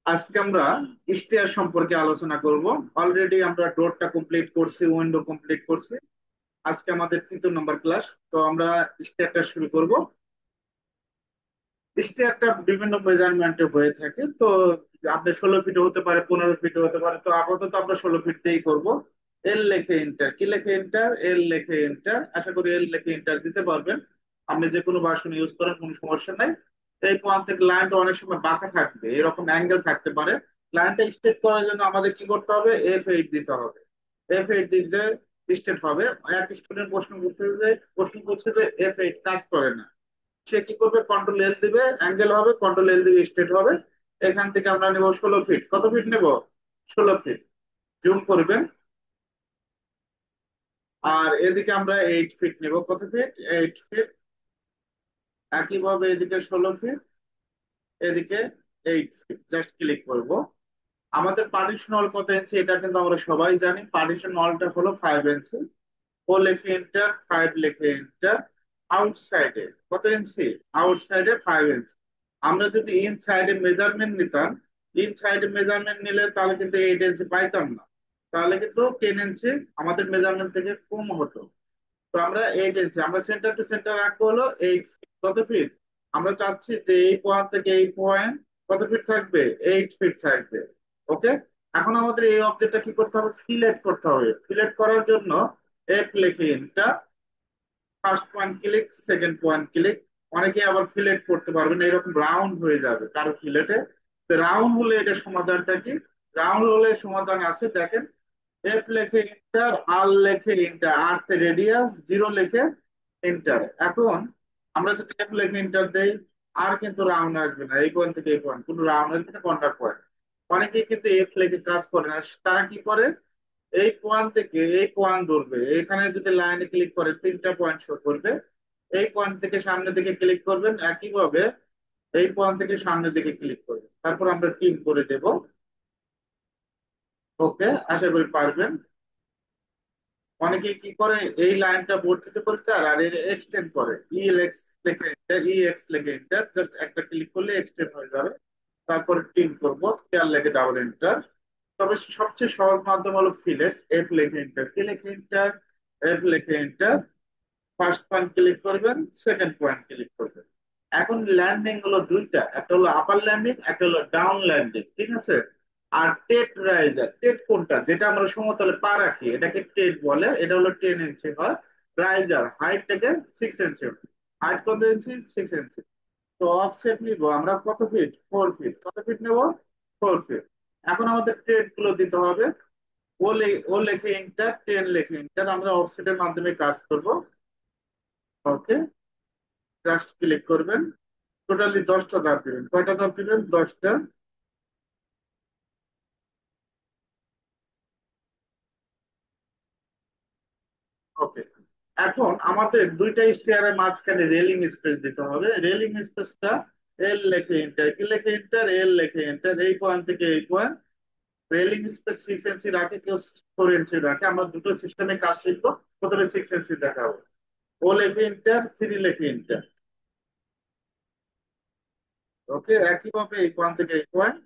আজকে আমরা স্টেয়ার সম্পর্কে আলোচনা করব। অলরেডি আমরা ডোরটা কমপ্লিট করছি, উইন্ডো কমপ্লিট করছি। আজকে আমাদের 3 নম্বর ক্লাস। তো আমরা স্টেয়ারটা শুরু করব। স্টেয়ারটা বিভিন্ন মেজারমেন্টে হয়ে থাকে। তো আপনি 16 ফিট হতে পারে, 15 ফিট হতে পারে। তো আপাতত আমরা 16 ফিট দিয়েই করবো। এল লেখে এন্টার, কি লেখে এন্টার, এল লেখে এন্টার। আশা করি এল লেখে এন্টার দিতে পারবেন। আপনি যে কোনো ভার্সন ইউজ করেন, কোনো সমস্যা নাই। এই পয়েন্ট থেকে লাইনটা অনেক সময় বাঁকা থাকবে, এরকম অ্যাঙ্গেল থাকতে পারে। লাইনটা স্ট্রেট করার জন্য আমাদের কি করতে হবে? F8 দিতে হবে। F8 দিলে স্ট্রেট হবে। এক স্টুডেন্ট প্রশ্ন করছে যে F8 কাজ করে না। সে কি করবে? কন্ট্রোল এল দিবে, অ্যাঙ্গেল হবে, কন্ট্রোল এল দিবে, স্ট্রেট হবে। এখান থেকে আমরা নেব 16 ফিট। কত ফিট নেব? 16 ফিট। জুম করবেন। আর এদিকে আমরা 8 ফিট নেব। কত ফিট? 8 ফিট। একইভাবে এদিকে 16 ফিট, এদিকে 8 ফিট। জাস্ট ক্লিক করব। আমাদের পার্টিশন ওয়াল কত ইঞ্চি এটা কিন্তু আমরা সবাই জানি। পার্টিশন ওয়ালটা হলো 5 ইঞ্চি। ও লেখে এন্টার, 5 লেখে এন্টার। আউটসাইডে কত ইঞ্চি? আউটসাইডে 5 ইঞ্চি। আমরা যদি ইনসাইডে মেজারমেন্ট নিতাম, ইনসাইডে মেজারমেন্ট নিলে তাহলে কিন্তু 8 ইঞ্চি পাইতাম না। তাহলে কিন্তু 10 ইঞ্চি আমাদের মেজারমেন্ট থেকে কম হতো। তো আমরা 8 ইঞ্চি, আমরা সেন্টার টু সেন্টার রাখবো হলো 8 ফিট। কত ফিট? আমরা চাচ্ছি যে এই পয়েন্ট থেকে এই পয়েন্ট কত ফিট থাকবে? 8 ফিট থাকবে। ওকে। এখন আমাদের এই অবজেক্টটা কি করতে হবে? ফিলেট করতে হবে। ফিলেট করার জন্য এফ লিখে enter. First point click, second point click. অনেকে আবার ফিলেট করতে পারবেন, এরকম রাউন্ড হয়ে যাবে কারো ফিলেটে। রাউন্ড হলে এটা সমাধানটা কি? রাউন্ড হলে সমাধান আছে, দেখেন। এফ লেখে ইন্টার, আর লেখে ইন্টার, আর্থ রেডিয়াস 0 লেখে ইন্টার। এখন আমরা যদি এফ লেখে ইন্টার দেই, আর কিন্তু রাউন্ড আসবে না। এই পয়েন্ট থেকে এই পয়েন্ট কোনো রাউন্ড আসবে না, কর্নার পয়েন্ট। অনেকেই কিন্তু এফ লেখে কাজ করে না। তারা কি করে? এই পয়েন্ট থেকে এই পয়েন্ট ধরবে, এখানে যদি লাইনে ক্লিক করে 3টা পয়েন্ট শো করবে। এই পয়েন্ট থেকে সামনের দিকে ক্লিক করবেন, একইভাবে এই পয়েন্ট থেকে সামনের দিকে ক্লিক করবেন। তারপর আমরা টিক করে দেব। ওকে, আশা করি পারবেন। অনেকে কি করে? এই লাইনটা ভর্তিতে করতে আর আর এক্সটেন্ড করে। ইএলএক্স লেখে এন্টার, ইএক্স লেখে এন্টার, জাস্ট একটা ক্লিক করলে এক্সটেন্ড হয়ে যাবে। তারপরে টিক করব, কেয়ার লেখে ডাবল এন্টার। তবে সবচেয়ে সহজ মাধ্যম হলো ফিলেট। এফ লেখে এন্টার, কি লেখে এন্টার, এফ লেখে এন্টার। ফার্স্ট পয়েন্ট ক্লিক করবেন, সেকেন্ড পয়েন্ট ক্লিক করবেন। এখন ল্যান্ডিং হলো দুইটা, একটা হলো আপার ল্যান্ডিং, একটা হলো ডাউন ল্যান্ডিং, ঠিক আছে? আর টেট রাইজার, টেট কোনটা? যেটা আমরা সমতলে পা রাখি এটাকে টেট বলে। এটা হলো 10 ইঞ্চি হয়। রাইজার হাইটটাকে 6 ইঞ্চি। হাইট কত ইঞ্চি? 6 ইঞ্চি। তো অফসেট নিব আমরা কত ফিট? 4 ফিট। কত ফিট নেব? 4 ফিট। এখন আমাদের টেট গুলো দিতে হবে। ও লেখে ইন্টার, 10 লেখে ইন্টার। আমরা অফসেটের মাধ্যমে কাজ করব। ওকে, জাস্ট ক্লিক করবেন। টোটালি 10টা ধাপ দিবেন। কয়টা ধাপ দিবেন? 10টা। ওকে। এখন আমাদের দুইটা স্টেয়ারের মাঝখানে রেলিং স্পেস দিতে হবে। রেলিং স্পেসটা এল লেখে এন্টার, কি লেখে এন্টার, এল লেখে এন্টার। এই পয়েন্ট থেকে এই পয়েন্ট। রেলিং স্পেস 6 ইঞ্চি রাখে, কেউ 4 ইঞ্চি রাখে। আমরা দুটো সিস্টেমে কাজ শিখবো। প্রথমে 6 ইঞ্চি দেখাবো। ও লেখে এন্টার, 3 লেখে এন্টার। ওকে, একইভাবে এই পয়েন্ট থেকে এই পয়েন্ট।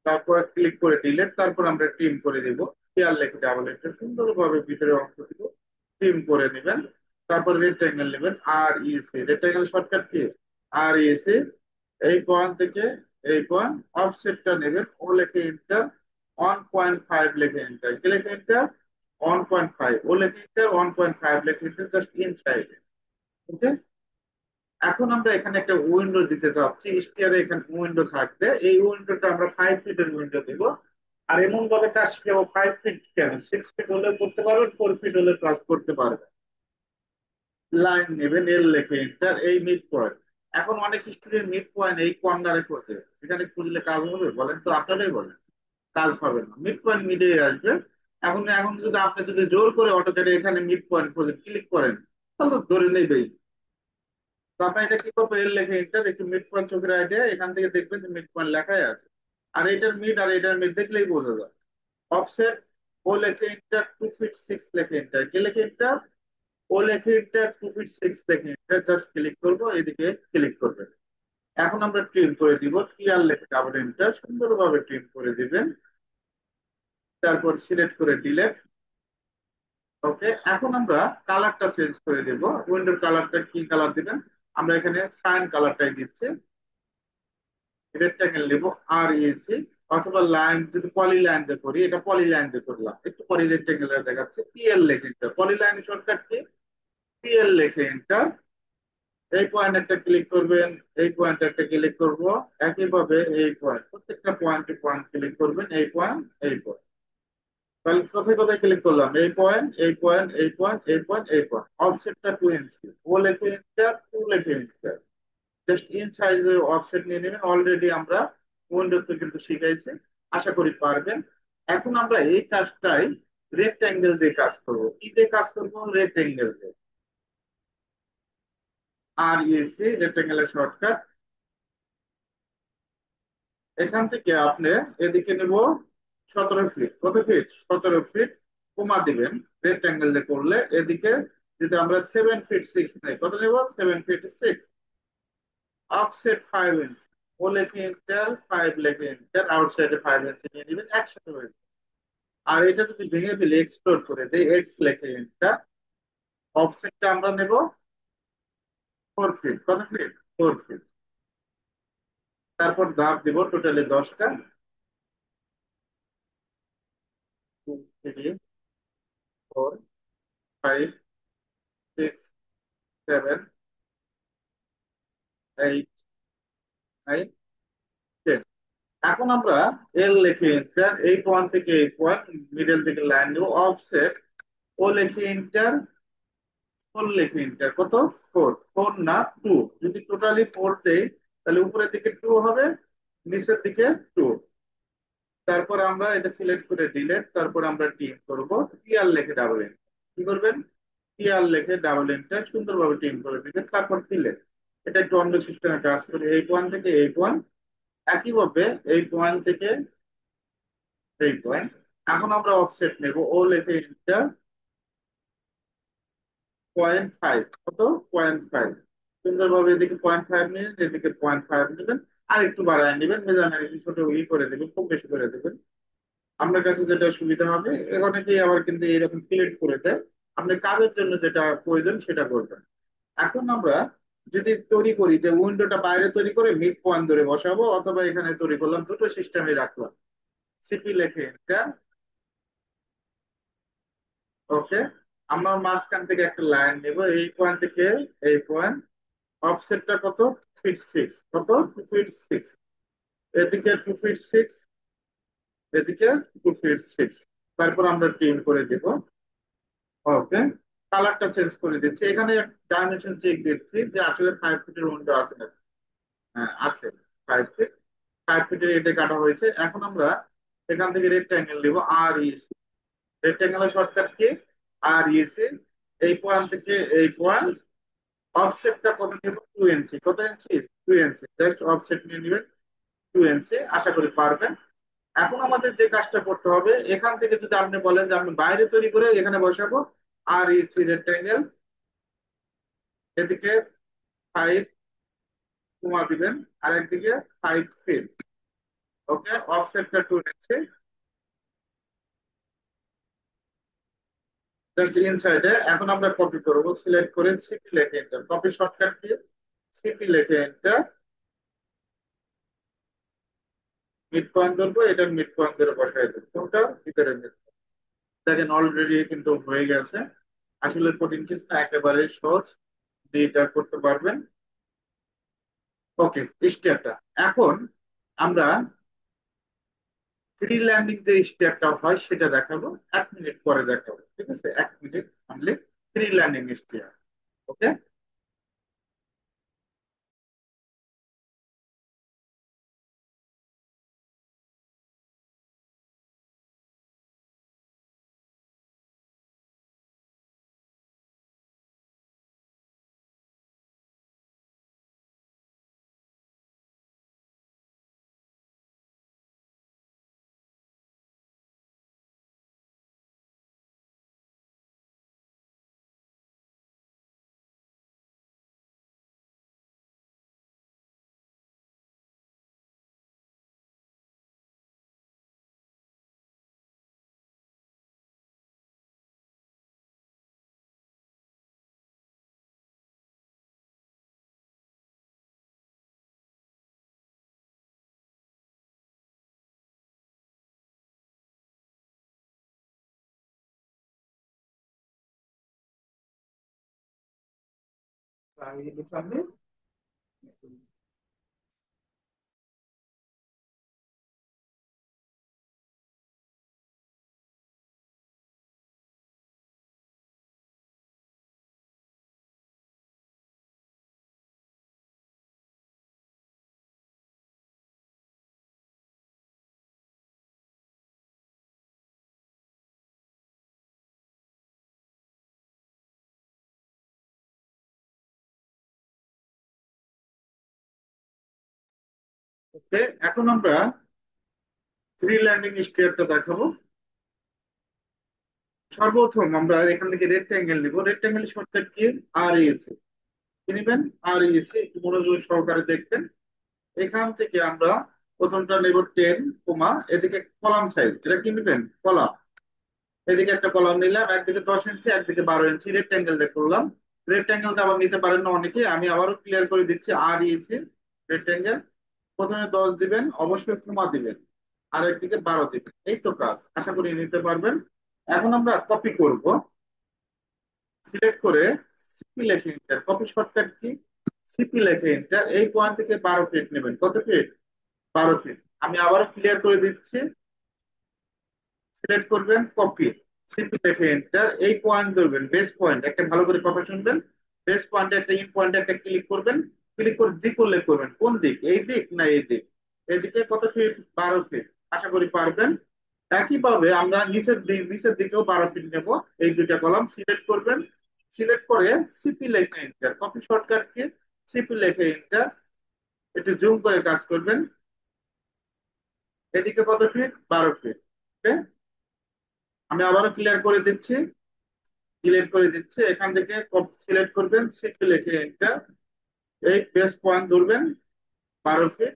তারপর ক্লিক করে ডিলেট, তারপর আমরা ট্রিম করে দিব। পেয়ার লেখে ডাবল এটা সুন্দরভাবে ভিতরে অংশ দিব। ট্রিম করে নেবেন। তারপর রেক্টেঙ্গেল নেবেন, আর ইসি রেক্টেঙ্গেল শর্টকাট কি? আর ইসি। এই পয়েন্ট থেকে এই পয়েন্ট অফসেটটা নেবেন। ও লেখে এন্টার, 1.5 লেখে এন্টার, কি লেখে এন্টার, 1.5। ও লেখে এন্টার, 1.5 লেখে এন্টার, জাস্ট ইনসাইড। ওকে। এখন আমরা এখানে একটা উইন্ডো দিতে চাচ্ছি। স্টিয়ারে এখানে উইন্ডো থাকবে। এই উইন্ডোটা আমরা 5 ফিটের উইন্ডো দিব। আর এমন ভাবে কাজ শিখাবো, 5 ফিট কেন, 6 ফিট হলে করতে পারবেন, 4 ফিট হলে কাজ করতে পারবেন। লাইন নেবেন, এল লেখে এন্টার, এই মিড পয়েন্ট। এখন অনেক স্টুডেন্ট মিড পয়েন্ট এই কর্নারে খোঁজে। এখানে খুঁজলে কাজ হবে? বলেন তো, আপনারাই বলেন। কাজ হবে না, মিড পয়েন্ট মিডে আসবে। এখন এখন যদি আপনি যদি জোর করে অটোক্যাডে এখানে মিড পয়েন্ট খোঁজে ক্লিক করেন, তাহলে তো ধরে নেবেই। তো আপনার এটা কি করবো? এর লেখে এন্টার, একটু মিড পয়েন্ট চোখের আইডিয়া, এখান থেকে দেখবেন যে মিড পয়েন্ট লেখাই আছে। আর এটার মিড আর এটার মিড দেখলেই বোঝা যায়। অফসেট, ও লেখে এন্টার, 2 ফিট 6 লেখে এন্টার, কে লেখে এন্টার, ও লেখে এন্টার, 2 ফিট 6 লেখে এন্টার। জাস্ট ক্লিক করবো, এদিকে ক্লিক করবেন। এখন আমরা ট্রিম করে দিব, ক্লিয়ার লেখে ডাবল এন্টার, সুন্দরভাবে ট্রিম করে দিবেন। তারপর সিলেক্ট করে ডিলেট। ওকে, এখন আমরা কালারটা চেঞ্জ করে দেব। উইন্ডোর কালারটা কি কালার দিবেন? আমরা এখানে সাইন কালারটাই দিচ্ছি। রেক্টাঙ্গেল নেব আর ইসি, অথবা লাইন যদি পলি লাইন দিয়ে করি, এটা পলি লাইন দিয়ে করলাম, একটু পরে রেক্টাঙ্গেল দেখাচ্ছে। পিএল লেখে এন্টার, পলি লাইন শর্টকাট কি? পিএল লেখে এন্টার। এই পয়েন্ট একটা ক্লিক করবেন, এই পয়েন্ট একটা ক্লিক করব, একইভাবে এই পয়েন্ট, প্রত্যেকটা পয়েন্টে পয়েন্ট ক্লিক করবেন, এই পয়েন্ট, এই পয়েন্ট। তাহলে কোথায় কোথায় ক্লিক করলাম? এই পয়েন্ট, এই পয়েন্ট, এই পয়েন্ট, এই পয়েন্ট, এই পয়েন্ট। অফসেটটা 2 ইঞ্চি, ও লেখে এন্টার, টু লেখে এন্টার। জাস্ট ইন সাইজের অফসেট নিয়ে নেবেন। অলরেডি আমরা উইন্ডোতে কিন্তু শিখাইছি, আশা করি পারবেন। এখন আমরা এই কাজটাই রেক্ট্যাঙ্গেল দিয়ে কাজ করব। কি দিয়ে কাজ করব? রেক্ট্যাঙ্গেল দিয়ে। আর ইএসসি রেক্ট্যাঙ্গেলের শর্টকাট। এখান থেকে আপনি এদিকে নেব 17 ফিট। কত ফিট? 17 ফিট। কমা দিবেন। রেক্ট্যাঙ্গেল দিয়ে করলে এদিকে যদি আমরা 7 ফিট 6 নেই, কত নেব? 7 ফিট 6। অফসেট 5 ইঞ্চি, ও লেখে এন্টার, 5 লেখে এন্টার, আউটসাইডে 5 ইঞ্চি নিয়ে নেবেন, একসাথে হয়ে যাবে। আর এটা যদি ভেঙে ফেলে এক্সপ্লোর করে দেয়, এক্স লেখে এন্টার। অফসেটটা আমরা নেব 4 ফিট। কত ফিট? 4 ফিট। তারপর ধাপ দিব টোটালি 10টা। 2 3 4 5 6 7 8 9 10। এখন আমরা এল লিখে এন্টার, এই পয়েন্ট থেকে এই পয়েন্ট, মিডল থেকে লাইন দেবো। অফসেট ও লিখে এন্টার, 4 লিখে এন্টার। কত? 4। 4 না, 2। যদি টোটালি 4 দেই, তাহলে উপরের দিকে 2 হবে, নিচের দিকে 2। তারপর আমরা এটা সিলেক্ট করে ডিলেট, তারপর আমরা টিম করব। টিআর লিখে ডাবল এন্টার। কি করবেন? টিআর লিখে ডাবল এন্টার, সুন্দরভাবে টিম করে দিবেন, তারপর ডিলেট। এটা একটু অন্য সিস্টেমে কাজ করে। এই পয়েন্ট থেকে এই পয়েন্ট, একইভাবে এই পয়েন্ট থেকে এই পয়েন্ট। এখন আমরা অফসেট নেব, ও লিখে এন্টার, 0.5। কত? 0.5। সুন্দরভাবে এদিকে 0.5 নেবেন, এদিকে 0.5 নেবেন, আর একটু বাড়ায় নেবেন, মেজারমেন্ট ছোট করে দেবেন, খুব বেশি করে দেবেন। আপনার কাছে যেটা সুবিধা হবে। অনেকেই আবার কিন্তু এরকম ক্লিক করে দেয়। আপনি কাজের জন্য যেটা প্রয়োজন সেটা করবেন। এখন আমরা যদি তৈরি করি যে উইন্ডোটা বাইরে তৈরি করে মিড পয়েন্ট ধরে বসাবো, অথবা এখানে তৈরি করলাম, দুটো সিস্টেমে রাখলাম। সিপি লেখে এন্টার। ওকে, আমরা মাঝখান থেকে একটা লাইন নেব, এই পয়েন্ট থেকে এই পয়েন্ট। অফসেটটা কত? ফিট 6। কত? 2 ফিট 6। এদিকে 2 ফিট 6, এদিকে 2 ফিট 6। তারপর আমরা ট্রিম করে দিব। ওকে, কালারটা চেঞ্জ করে দিচ্ছি। এখানে ডাইমেনশন চেক দিচ্ছি যে আসলে 5 ফিটের উইন্ডো আছে না। হ্যাঁ, আছে। 5 ফিট। 5 ফিটের এটা কাটা হয়েছে। এখন আমরা এখান থেকে রেক্ট্যাঙ্গেল নিব, আর ইসি। রেক্ট্যাঙ্গেলের shortcut key? আর ইসি। এই পয়েন্ট থেকে এই পয়েন্ট। অফসেটটা কত নেব? 2 ইঞ্চি। কত ইঞ্চি? 2 ইঞ্চি। জাস্ট অফসেট নিয়ে নেবেন 2 ইঞ্চি। আশা করি পারবেন। এখন আমাদের যে কাজটা করতে হবে, এখান থেকে যদি আপনি বলেন যে আমি বাইরে তৈরি করে এখানে বসাবো, আর ইসি রেক্ট্যাঙ্গেল, এদিকে 5 কমা দিবেন, আর একদিকে 5 ফিট। ওকে, অফসেটটা 2 ইঞ্চি। জাস্ট ইনসাইডে। এখন আমরা কপি করব, সিলেক্ট করে সিপি লেখে enter. Copy shortcut key? CP লেখে এন্টার। মিড পয়েন্ট ধরবো, এটার মিড পয়েন্ট ধরে বসাই দেবো। কোনটা? ভিতরে mid point। দেখেন অলরেডি কিন্তু হয়ে গেছে। আসলে কঠিন কিছু না, একেবারে সহজ। এটা করতে পারবেন। ওকে, স্টেপটা এখন আমরা ফ্রি ল্যান্ডিং যে স্টেপটা হয় সেটা দেখাবো। 1 মিনিট পরে দেখাবো, ঠিক আছে? 1 minute only. Free landing step. Okay. সামনে ওকে। এখন আমরা থ্রি ল্যান্ডিং স্টেয়ারটা দেখাবো। সর্বপ্রথম আমরা এখান থেকে রেক্ট্যাঙ্গেল নিব। Rectangle shortcut key? আর ইএসএ কি নিবেন? আর ইএসএ একটু মনোযোগ সহকারে দেখবেন। এখান থেকে আমরা প্রথমটা নেব 10, কমা এদিকে কলাম সাইজ, এটা কি নেবেন? কলাম। এদিকে একটা কলাম নিলাম, একদিকে 10 ইঞ্চি একদিকে 12 ইঞ্চি, রেক্ট্যাঙ্গেল দিয়ে করলাম। রেক্ট্যাঙ্গেল আবার নিতে পারেন না অনেকে, আমি আবারও ক্লিয়ার করে দিচ্ছি। আর ইএসএ রেক্ট্যাঙ্গেল, প্রথমে 10 দিবেন, অবশ্যই কমা দিবেন, আর একদিকে 12 দিবেন। এই তো কাজ, আশা করি নিতে পারবেন। এখন আমরা কপি করব। সিলেক্ট করে সিপি লেখে enter. Copy shortcut key? CP লেখে এন্টার। এই পয়েন্ট থেকে 12 ফিট নেবেন। কত ফিট? 12 ফিট। আমি আবারও ক্লিয়ার করে দিচ্ছি। সিলেক্ট করবেন, কপি, সিপি লেখে এন্টার। এই পয়েন্ট ধরবেন, বেস পয়েন্ট একটা, ভালো করে কথা শুনবেন। বেস পয়েন্টে একটা, ইন পয়েন্টে একটা ক্লিক করবেন। ক্লিক করে দিক উল্লেখ করবেন, কোন দিক, এই দিক না এই দিক। এদিকে কত ফিট? 12 ফিট। আশা করি পারবেন। একইভাবে আমরা নিচের দিকেও 12 ফিট নেব। এই দুইটা কলাম সিলেক্ট করবেন। সিলেক্ট করে সিপি লেখে enter. Copy shortcut key? CP লেখে এন্টার। একটু জুম করে কাজ করবেন। এদিকে কত ফিট? 12 ফিট। ওকে। আমি আবারও ক্লিয়ার করে দিচ্ছি, ডিলিট করে দিচ্ছি। এখান থেকে সিলেক্ট করবেন, সিপি লেখে এন্টার। এই বেস পয়েন্ট ধরবেন, 12 ফিট।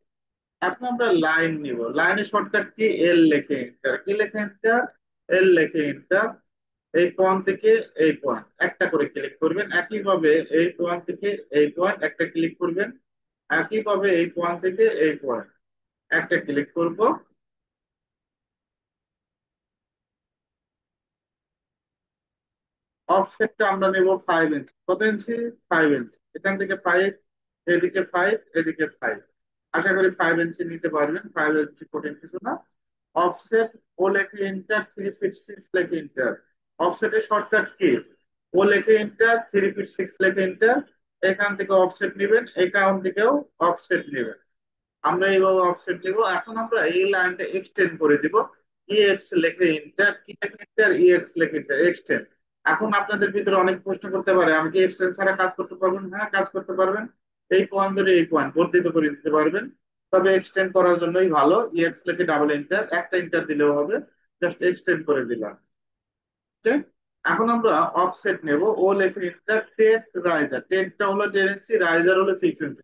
এখন আমরা লাইন নিব। লাইনের শর্টকাট কি? এল লেখে এন্টার। কি লেখে এন্টার? এল লেখে এন্টার। এই পয়েন্ট থেকে এই পয়েন্ট একটা করে ক্লিক করবেন। একইভাবে এই পয়েন্ট থেকে এই পয়েন্ট একটা ক্লিক করবেন। একইভাবে এই পয়েন্ট থেকে এই পয়েন্ট একটা ক্লিক করব। অফসেটটা আমরা নেব 5 ইঞ্চি। কত ইঞ্চি? 5 ইঞ্চি। এখান থেকে 5, এদিকে 5, এদিকে 5। আশা করি 5 ইঞ্চি নিতে পারবেন। 5 ইঞ্চি কঠিন কিছু না। অফসেট ও লেখে ইন্টার, 3 ফিট 6 লেখে ইন্টার। অফসেটের shortcut key? ও লেখে ইন্টার, 3 ফিট 6 লেখে ইন্টার। এখান থেকে অফসেট নেবেন, এখান থেকেও অফসেট নেবেন। আমরা এইভাবে অফসেট নিব। এখন আমরা এই লাইনটা এক্সটেন্ড করে দিব। ইএক্স লেখে ইন্টার। কি লেখে ইন্টার? ইএক্স লেখে ইন্টার, এক্সটেন্ড। এখন আপনাদের ভিতরে অনেক প্রশ্ন করতে পারে, আমি কি এক্সটেন্ড ছাড়া কাজ করতে পারবেন? হ্যাঁ, কাজ করতে পারবেন। এই পয়েন্ট ধরে এই পয়েন্ট বর্ধিত করে দিতে পারবেন। তবে এক্সটেন্ড করার জন্যই ভালো, ইএক্স লেখে ডাবল ইন্টার, একটা ইন্টার দিলেও হবে। জাস্ট এক্সটেন্ড করে দিলাম। ওকে। এখন আমরা অফসেট নেব। ও লেখে ইন্টার, টেন রাইজার। টেনটা হলো 10 ইঞ্চি, রাইজার হলো 6 ইঞ্চি।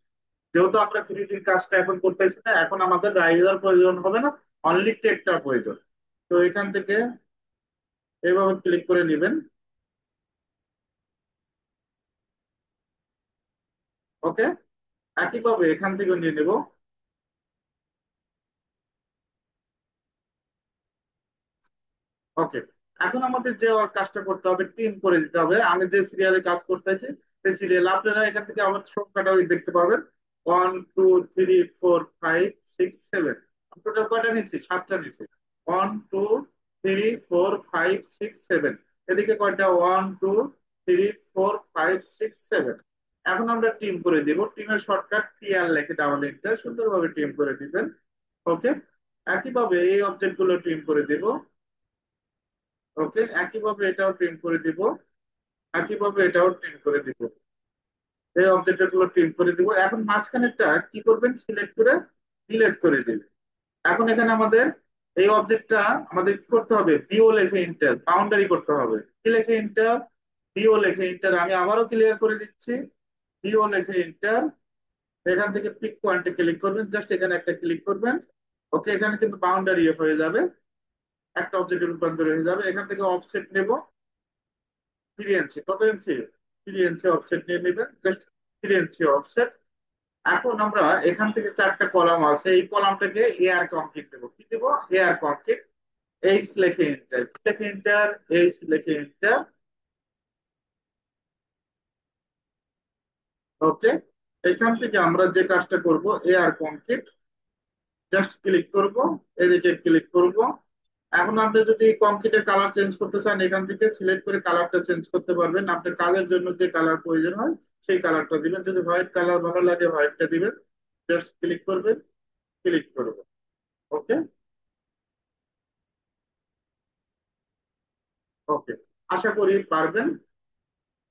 যেহেতু আমরা 3D কাজটা এখন করতেছি না, এখন আমাদের রাইজার প্রয়োজন হবে না, অনলি টেকটার প্রয়োজন। তো এখান থেকে এইভাবে ক্লিক করে নেবেন। ওকে। একইভাবে এখান থেকে নিয়ে নেব। ওকে। এখন আমাদের যে কাজটা করতে হবে, টিম করে দিতে হবে। আমি যে সিরিয়ালে কাজ করতেছি সেই সিরিয়াল আপনারা এখান থেকে আমার সংখ্যাটা ওই দেখতে পাবেন। 1 2 3 4 5 6 7। টোটাল কয়টা নিচ্ছি? 7টা নিচ্ছি। 1 2 3 4 5 6 7। এদিকে কয়টা? 1 2 3 4 5 6 7। এখন আমরা টিম করে দিব। টিমের শর্টকাট টিআর লেখে ডাবল এন্টার, সুন্দরভাবে টিম করে দিবেন। ওকে। একইভাবে এই অবজেক্ট গুলো টিম করে দিব। ওকে। একইভাবে এটাও প্রিন্ট করে দিব। একইভাবে এটাও প্রিন্ট করে দিব। এই অবজেক্ট গুলো প্রিন্ট করে দিব। এখন মাঝখানেরটা কি করবেন? সিলেক্ট করে ডিলিট করে দিবেন। এখন এখানে আমাদের এই অবজেক্টটা আমাদের কি করতে হবে? বিও লেখে ইন্টার, বাউন্ডারি করতে হবে। কি লেখে ইন্টার? বিও লেখে ইন্টার। আমি আবারও ক্লিয়ার করে দিচ্ছি। বিও লেখে ইন্টার। এখান থেকে পিক পয়েন্টে ক্লিক করবেন, জাস্ট এখানে একটা ক্লিক করবেন। ওকে। এখানে কিন্তু বাউন্ডারি হয়ে যাবে, একটা অবজেক্টের রূপান্তর হয়ে যাবে। এখান থেকে অফসেট নেব 3 ইঞ্চি। কত ইঞ্চি? 3 ইঞ্চি অফসেট নিয়ে নেবেন, জাস্ট 3 ইঞ্চি অফসেট। এখন আমরা এখান থেকে 4টা কলাম আছে, এই কলামটাকে এয়ার কংক্রিট দেবো। কি দেবো? Air concrete. এইচ লেখে এন্টার। কি লেখে এন্টার? এইচ লেখে এন্টার। ওকে, এখান থেকে আমরা যে কাজটা করব, এয়ার কনক্রিট জাস্ট ক্লিক করব, এদিকে ক্লিক করব। এখন আপনি যদি কংক্রিটের কালার চেঞ্জ করতে চান, এখান থেকে সিলেক্ট করে কালারটা চেঞ্জ করতে পারবেন। আপনার কাজের জন্য যে কালার প্রয়োজন হয় সেই কালারটা দিবেন। যদি হোয়াইট কালার ভালো লাগে হোয়াইটটা দিবেন। জাস্ট ক্লিক করবেন, ক্লিক করবেন। ওকে, ওকে, আশা করি পারবেন।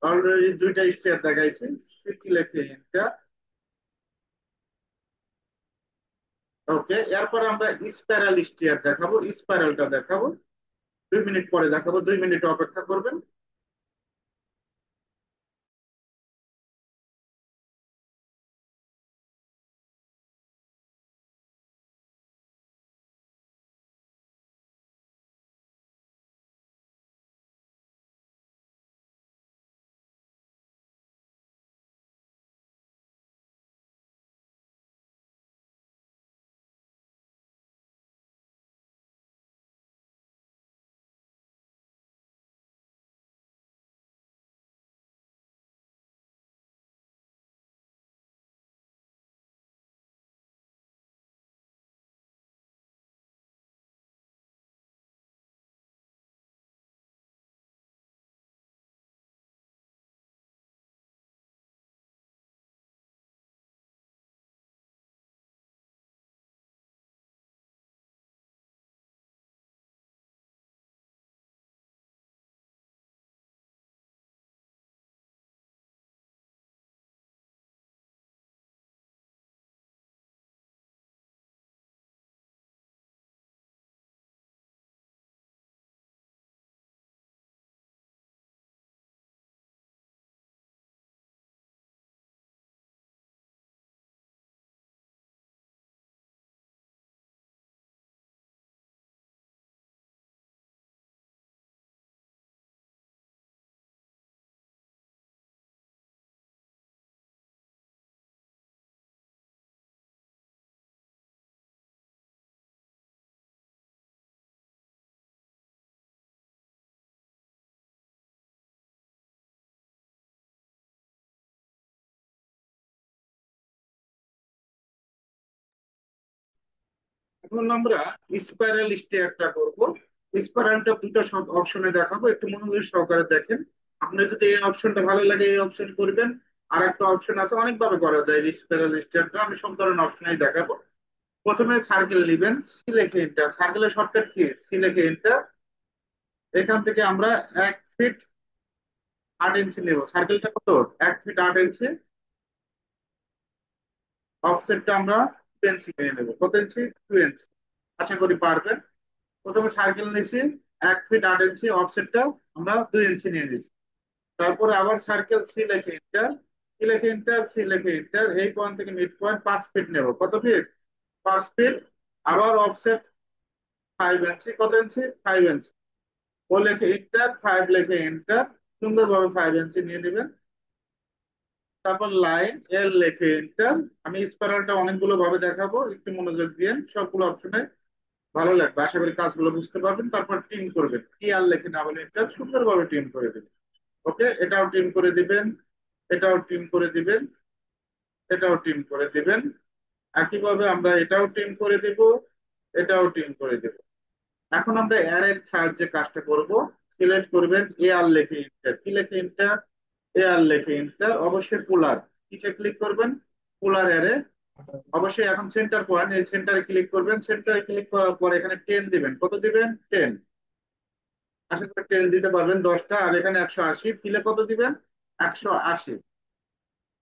অলরেডি দুইটা স্টেয়ার দেখাইছি। সিটি লেখে এটা। ওকে, এরপর আমরা স্পাইরাল স্টেয়ার দেখাবো, স্পাইরালটা দেখাবো 2 মিনিট পরে দেখাবো, 2 মিনিট অপেক্ষা করবেন। এখন আমরা স্পাইরাল স্টেয়ারটা করব। স্পাইরালটা দুটো সব অপশনে দেখাবো, একটু মনোযোগ সহকারে দেখেন। আপনার যদি এই অপশনটা ভালো লাগে এই অপশন করবেন। আর একটা অপশন আছে, অনেকভাবে করা যায় স্পাইরাল স্টেয়ারটা, আমি সব ধরনের অপশনেই দেখাবো। প্রথমে সার্কেল নেবেন, সিলেক্ট এন্টার। সার্কেলের শর্টকাট কি, সিলেক্ট এন্টার। এখান থেকে আমরা 1 ফিট 8 ইঞ্চি নেব। সার্কেলটা কত, 1 ফিট 8 ইঞ্চি। অফসেটটা আমরা 2 ইঞ্চি নিয়ে নেবো। কত ইঞ্চি, 2 ইঞ্চি। আশা করি পারবেন। প্রথমে সার্কেল নিয়েছি 1 ফিট 8 ইঞ্চি, অফসেটটা আমরা 2 ইঞ্চি নিয়ে নিয়েছি। তারপরে আবার সার্কেল, সি লেখে ইন্টার, সি লেখে ইন্টার, সি লেখে ইন্টার। এই পয়েন্ট থেকে মিড পয়েন্ট 5 ফিট নেব। কত ফিট, 5 ফিট। আবার অফসেট 5 ইঞ্চি। কত ইঞ্চি, 5 ইঞ্চি। ও লেখে ইন্টার, 5 লেখে ইন্টার। সুন্দরভাবে 5 ইঞ্চি নিয়ে নেবেন। তারপর লাইন, এল লেখে ইন্টার। আমি স্পাইরালটা অনেকগুলো ভাবে দেখাবো, একটু মনোযোগ দিন, সবগুলো অপশনে ভালো লাগবে। আশা করি কাজগুলো বুঝতে পারবেন। তারপর টিম করবেন, টি আর লেখে ডাবল এন্টার, সুন্দরভাবে টিম করে দেবেন। ওকে, এটাও টিম করে দিবেন, এটাও টিম করে দিবেন, এটাও টিম করে দিবেন। একইভাবে আমরা এটাও টিম করে দিব, এটাও টিম করে দেব। এখন আমরা এর এর সাহায্যে কাজটা করব। সিলেক্ট করবেন, এ আর লেখে ইন্টার। কি লেখে ইন্টার, এ আর লেখে ইন্টার। অবশ্যই পোলার, কিসে ক্লিক করবেন, পোলার এরে। অবশ্যই এখন সেন্টার পয়েন্ট, এই সেন্টারে ক্লিক করবেন। সেন্টারে ক্লিক করার পর এখানে 10 দিবেন। কত দিবেন, 10। আশা করি 10 দিতে পারবেন, 10টা। আর এখানে 180, ফিলে কত দিবেন, 180।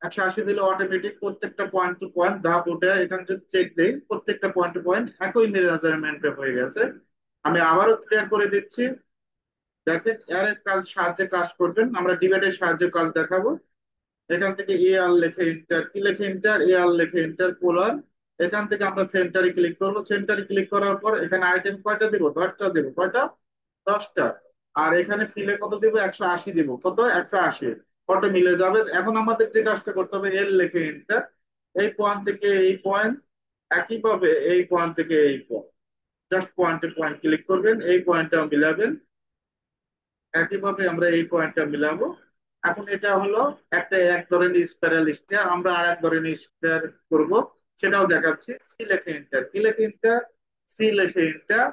180 দিলে অটোমেটিক প্রত্যেকটা পয়েন্ট টু পয়েন্ট ধাপ উঠে, এখানে যদি চেক দেই প্রত্যেকটা পয়েন্ট টু পয়েন্ট একই মেজারমেন্ট হয়ে গেছে। আমি আবারও ক্লিয়ার করে দিচ্ছি। দেখেন, এর এক কাজ সাহায্যে কাজ করবেন, আমরা ডিবেটের সাহায্যে কাজ দেখাবো। এখান থেকে এ আর লেখে ইন্টার, কি লেখে ইন্টার, এ আর লেখে ইন্টার, পোলার। এখান থেকে আমরা সেন্টারে ক্লিক করবো। সেন্টারে ক্লিক করার পর এখানে আইটেম কয়টা দিব, 10টা দিব। কয়টা, 10টা। আর এখানে ফিলে কত দিব, 180 দিব। কত, 180। অটো মিলে যাবে। এখন আমাদের যে কাজটা করতে হবে, এল লেখে ইন্টার। এই পয়েন্ট থেকে এই পয়েন্ট, একইভাবে এই পয়েন্ট থেকে এই পয়েন্ট, জাস্ট পয়েন্টে পয়েন্ট ক্লিক করবেন, এই পয়েন্টটা মিলাবেন। একইভাবে আমরা এই পয়েন্টটা মিলাবো। এখন এটা হলো একটা এক ধরনের স্পাইরাল স্টেয়ার, আমরা আর এক ধরনের স্টেয়ার করব, সেটাও দেখাচ্ছি। সি লেখে এন্টার, কি লেখে এন্টার, সি লেখে এন্টার।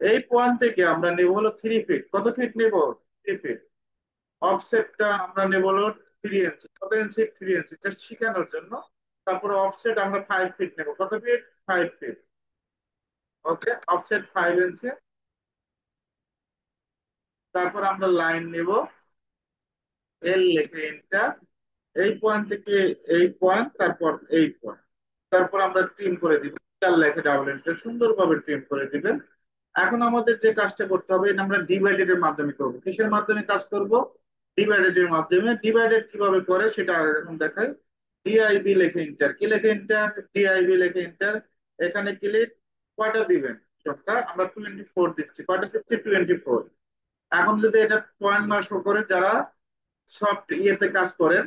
এই পয়েন্ট থেকে আমরা নেব হলো 3 ফিট। কত ফিট নেব? 3 ফিট। অফসেটটা আমরা নেব হলো 3 ইঞ্চি। কত ইঞ্চি? 3 ইঞ্চি, জাস্ট শিখানোর জন্য। তারপরে অফসেট আমরা 5 ফিট নেব। কত ফিট? 5 ফিট। ওকে, অফসেট 5 ইঞ্চি। তারপর আমরা লাইন নেব, এল লেখে এন্টার। এই পয়েন্ট থেকে এই পয়েন্ট, তারপর এই পয়েন্ট, তারপর আমরা ট্রিম করে দিব। 4 লেখে সুন্দরভাবে ট্রিম করে দিবেন। এখন আমাদের যে কাজটা করতে হবে, এটা আমরা ডিভাইডেড এর মাধ্যমে করব। কিসের মাধ্যমে কাজ করব? ডিভাইডেড এর মাধ্যমে। ডিভাইডেড কিভাবে করে সেটা এখন দেখাই। ডিআইবি লেখে এন্টার, কি লেখে এন্টার, ডিআইবি লেখে এন্টার। এখানে ক্লিক। কয়টা দিবেন? সংখ্যা আমরা 24 দিচ্ছি। কয়টা দিচ্ছি? 24। এখন যদি এটা পয়েন্ট না শো করে, যারা সফট ইয়েতে কাজ করেন,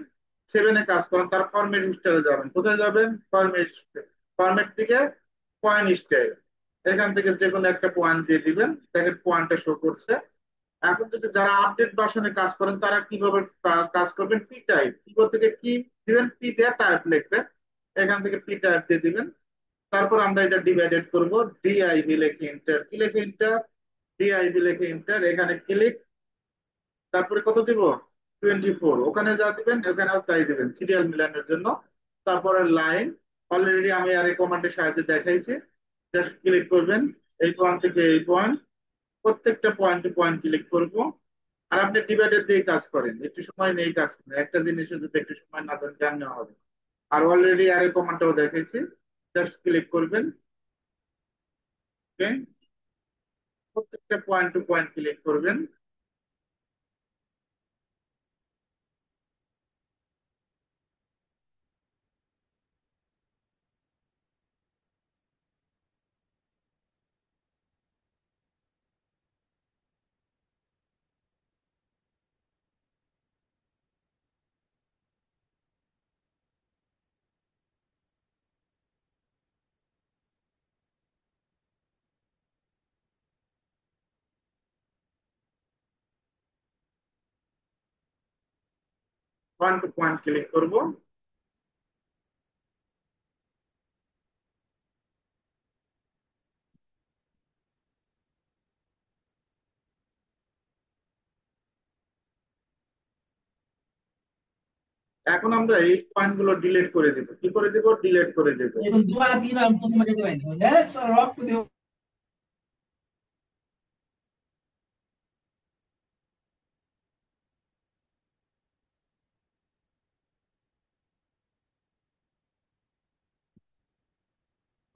7-এ কাজ করেন, তারা ফরম্যাট স্টাইলে যাবেন। কোথায় যাবেন? ফরম্যাট। ফরম্যাট থেকে পয়েন্ট স্টাইল। এখান থেকে যে কোনো একটা পয়েন্ট দিয়ে দিবেন, দেখেন পয়েন্টটা শো করছে। এখন যদি যারা আপডেট ভার্সনে কাজ করেন, তারা কিভাবে কাজ করবেন? পি টাইপ, কিবোর্ড থেকে কি দিবেন? পি দিয়ে টাইপ লিখবেন। এখান থেকে পি টাইপ দিয়ে দিবেন। তারপর আমরা এটা ডিভাইডেড করব। ডিআইবি লেখে এন্টার, কি লেখে এন্টার, ডিআইবি লেখে এন্টার। এখানে ক্লিক। তারপরে কত দিব? 24। ওখানে যা দিবেন এখানেও তাই দিবেন, সিরিয়াল মিলানোর জন্য। তারপরে লাইন, অলরেডি আমি আর এই কমান্ডের সাহায্যে দেখাইছি। জাস্ট ক্লিক করবেন, এই পয়েন্ট থেকে এই পয়েন্ট, প্রত্যেকটা পয়েন্টে পয়েন্ট ক্লিক করব। আর আপনি ডিভাইডেড দিয়ে কাজ করেন, একটু সময় নেই কাজ করেন, একটা জিনিসের যদি একটু সময় না দেন কেমন হবে। আর অলরেডি আর এই কমান্ডটাও দেখাইছি। জাস্ট ক্লিক করবেন। ওকে, প্রত্যেকটা পয়েন্ট টু পয়েন্ট ক্লিক করবেন। পয়েন্ট টু পয়েন্ট ক্লিক করব। এখন আমরা এই পয়েন্ট গুলো ডিলিট করে দিব। কি করে দিব? ডিলিট করে দিব। এখন দুবার তিনবার প্রথমে যেতে পারি ব্যাস রক্ত দেব।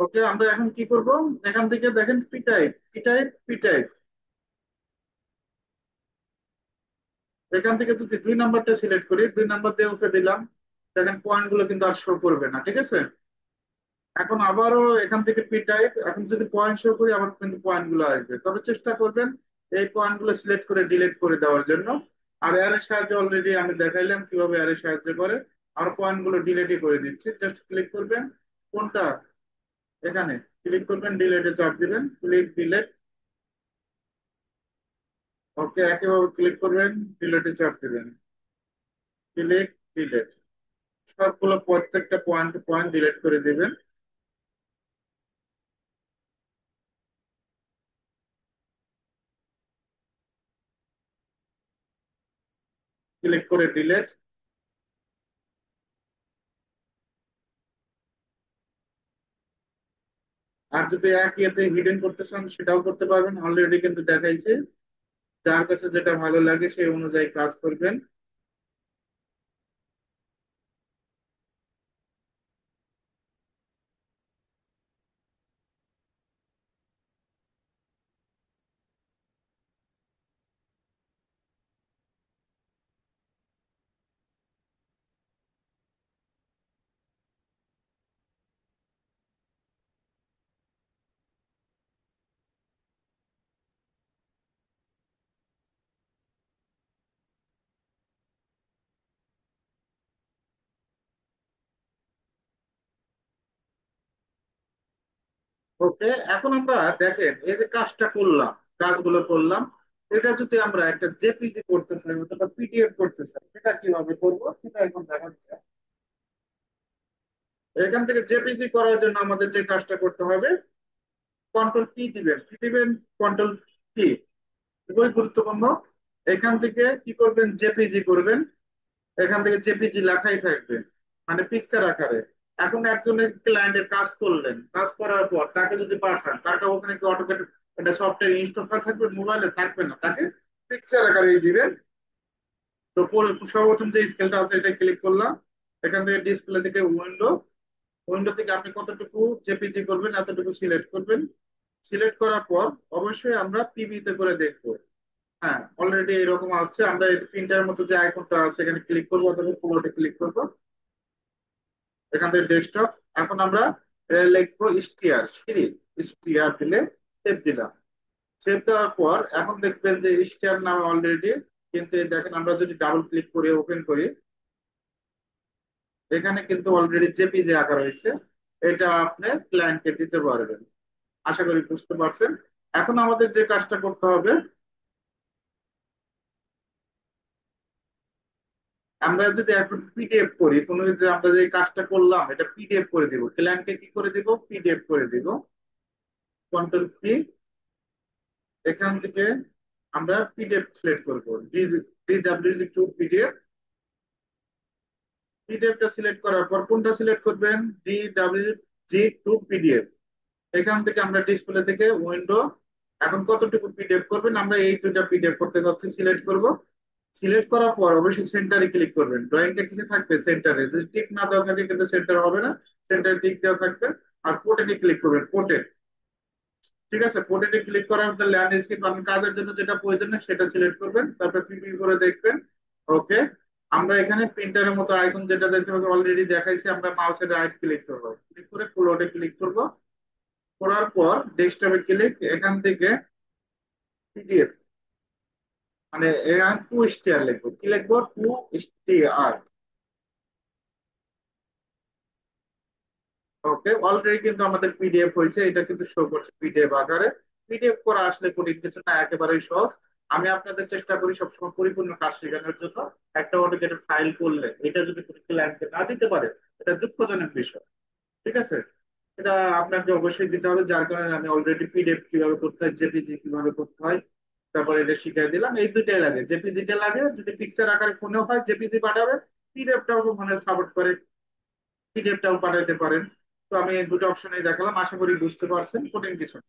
ওকে, আমরা এখন কি করব? এখান থেকে দেখেন P type, P type, P type. এখান থেকে যদি 2 নাম্বারটা সিলেক্ট করি, 2 নাম্বার দিয়ে উঠে দিলাম, দেখেন পয়েন্ট গুলো কিন্তু আর শো করবে না, ঠিক আছে। এখন আবারও এখান থেকে পি টাইপ, এখন যদি পয়েন্ট শো করি আবার কিন্তু পয়েন্ট গুলো আসবে, তবে চেষ্টা করবেন এই পয়েন্ট গুলো সিলেক্ট করে ডিলিট করে দেওয়ার জন্য। আর এর সাহায্যে অলরেডি আমি দেখাইলাম কিভাবে এর সাহায্য করে। আর পয়েন্ট গুলো ডিলিটই করে দিচ্ছি। জাস্ট ক্লিক করবেন কোনটা, এখানে ক্লিক করবেন, ডিলেটে চাপ দিবেন, ক্লিক ডিলেট। ওকে, একইভাবে ক্লিক করবেন, ডিলেটে চাপ দিবেন, ক্লিক ডিলেট। সবগুলো প্রত্যেকটা পয়েন্ট পয়েন্ট ডিলিট করে দিবেন। ক্লিক করে ডিলেট। আর যদি এক ইয়েতে হিডেন করতে চান সেটাও করতে পারবেন, অলরেডি কিন্তু দেখাইছে। যার কাছে যেটা ভালো লাগে সেই অনুযায়ী কাজ করবেন। ওকে, এখন আমরা দেখেন এই যে কাজটা করলাম, কাজগুলো করলাম, এটা যদি আমরা একটা জেপিজি করতে চাই অথবা পিডিএফ করতে চাই, সেটা কিভাবে করবো সেটা এখন দেখা যায়। এখান থেকে জেপিজি করার জন্য আমাদের যে কাজটা করতে হবে, কন্ট্রোল পি দিবেন, কি দিবেন, কন্ট্রোল পি, খুবই গুরুত্বপূর্ণ। এখান থেকে কি করবেন, জেপিজি করবেন। এখান থেকে জেপিজি লেখাই থাকবে, মানে পিকচার আকারে। এখন একজনের ক্লায়েন্টের কাজ করলেন, কাজ করার পর তাকে যদি পাঠান, তার ওখানে কি অটোকেট একটা সফটওয়্যার ইনস্টল করা থাকবে, মোবাইলে থাকবে না, তাকে পিকচার আকারে দিবেন। তো সর্বপ্রথম যে স্কেলটা আছে এটা ক্লিক করলাম। এখান থেকে ডিসপ্লে থেকে উইন্ডো, উইন্ডো থেকে আপনি কতটুকু জেপিজি করবেন এতটুকু সিলেক্ট করবেন। সিলেক্ট করার পর অবশ্যই আমরা পিভিতে করে দেখবো। হ্যাঁ, অলরেডি এরকম আছে। আমরা প্রিন্টারের মতো যে আইকনটা আছে এখানে ক্লিক করবো অথবা পুরোটা ক্লিক করবো, এখান থেকে ডেস্কটপ। এখন আমরা লিখবো স্টিয়ার, সিঁড়ি। স্টিয়ার দিলে সেভ দিলাম। সেভ দেওয়ার পর এখন দেখবেন যে স্টিয়ার নামে অলরেডি, কিন্তু এই দেখেন আমরা যদি ডাবল ক্লিক করে ওপেন করি, এখানে কিন্তু অলরেডি জেপিজি আকার হয়েছে। এটা আপনি ক্লায়েন্টকে দিতে পারবেন। আশা করি বুঝতে পারছেন। এখন আমাদের যে কাজটা করতে হবে, আমরা যদি এখন পিডিএফ করি, কোনো যে আমরা যে কাজটা করলাম এটা পিডিএফ করে দিব, ক্লায়েন্টকে কি করে দিব, পিডিএফ করে দিব। কন্ট্রোল পি, এখান থেকে আমরা পিডিএফ সিলেক্ট করবো, ডিডব্লিউজি টু পিডিএফ। পিডিএফটা সিলেক্ট করার পর কোনটা সিলেক্ট করবেন, ডিডব্লিউজি টু পিডিএফ। এখান থেকে আমরা ডিসপ্লে থেকে উইন্ডো, এখন কতটুকু পিডিএফ করবেন, আমরা এই দুইটা পিডিএফ করতে যাচ্ছি, সিলেক্ট করব। সিলেক্ট করার পর অবশ্যই সেন্টারে ক্লিক করবেন। ড্রয়িংটা কিসে থাকবে, সেন্টারে। যদি টিক না দেওয়া থাকে কিন্তু সেন্টার হবে না, সেন্টারে টিক দেওয়া থাকবে। আর পোর্ট্রেটে ক্লিক করবেন, পোর্ট্রেট। ঠিক আছে, পোর্ট্রেটে ক্লিক করার পর ল্যান্ডস্কেপ, আপনি কাজের জন্য যেটা প্রয়োজন সেটা সিলেক্ট করবেন, তারপর প্রিভিউ করে দেখবেন। ওকে, আমরা এখানে প্রিন্টারের মতো আইকন যেটা দেখতে পাচ্ছি অলরেডি দেখাইছি, আমরা মাউসের রাইট ক্লিক করব, ক্লিক করে ফ্লোটে ক্লিক করব। করার পর ডেস্কটপে ক্লিক, এখান থেকে পিডিএফ, মানে এখানে টু স্টিয়ার লিখবো, কি লিখবো, টু স্টিয়ার। ওকে, অলরেডি কিন্তু আমাদের পিডিএফ হয়েছে, এটা কিন্তু শো করছে পিডিএফ আকারে। পিডিএফ করা আসলে কঠিন কিছু না, একেবারেই সহজ। আমি আপনাদের চেষ্টা করি সবসময় পরিপূর্ণ কাজ শেখানোর জন্য। একটা অটোকেটের ফাইল করলে এটা যদি কোনো ক্লায়েন্টকে না দিতে পারে, এটা দুঃখজনক বিষয়। ঠিক আছে, এটা আপনাকে অবশ্যই দিতে হবে। যার কারণে আমি অলরেডি পিডিএফ কিভাবে করতে হয়, জেপিজি কিভাবে করতে হয়, তারপরে এটা শিখিয়ে দিলাম। এই দুইটাই লাগে, জেপিজিটা লাগে। যদি পিকচার আকারে ফোনেও হয় জেপিজি পাঠাবে, পিডিএফটাও ফোনে সাপোর্ট করে, পিডিএফটাও পাঠাতে পারেন। তো আমি এই দুটো অপশনই দেখালাম, আশা করি বুঝতে পারছেন, কঠিন কিছু না।